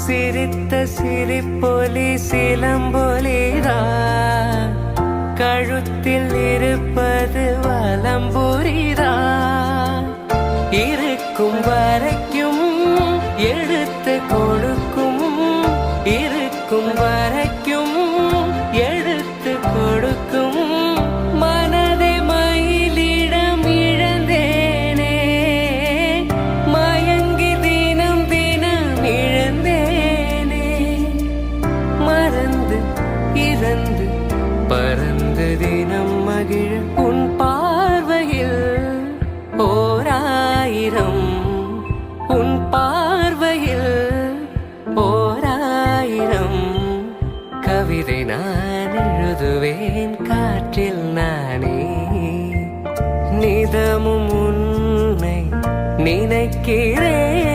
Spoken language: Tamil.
சிரித்த சிரிப்பொலி சிலம்பொலிதான், கழுத்தில் இருப்பது வலம்புரிதான். இருக்கும் வரைக்கும் எடுத்து கொடுக்கும், இருக்கும் வரைக்கும் எடுத்து கொடுக்கும். மனதை மயிலிடம் இழந்தேனே, மயங்கி தினம் தினம் இழந்தேனே. மறந்து இறந்து பறந்து தினம் மகிழ உன் பார்வையில் ஓராயிரம், உன் பார்வையில் ஓராயிரம் கவிதை நான் எழுதுவேன் காற்றில் நானே. நிதமும் உன்னை நினைக்கிறேன்.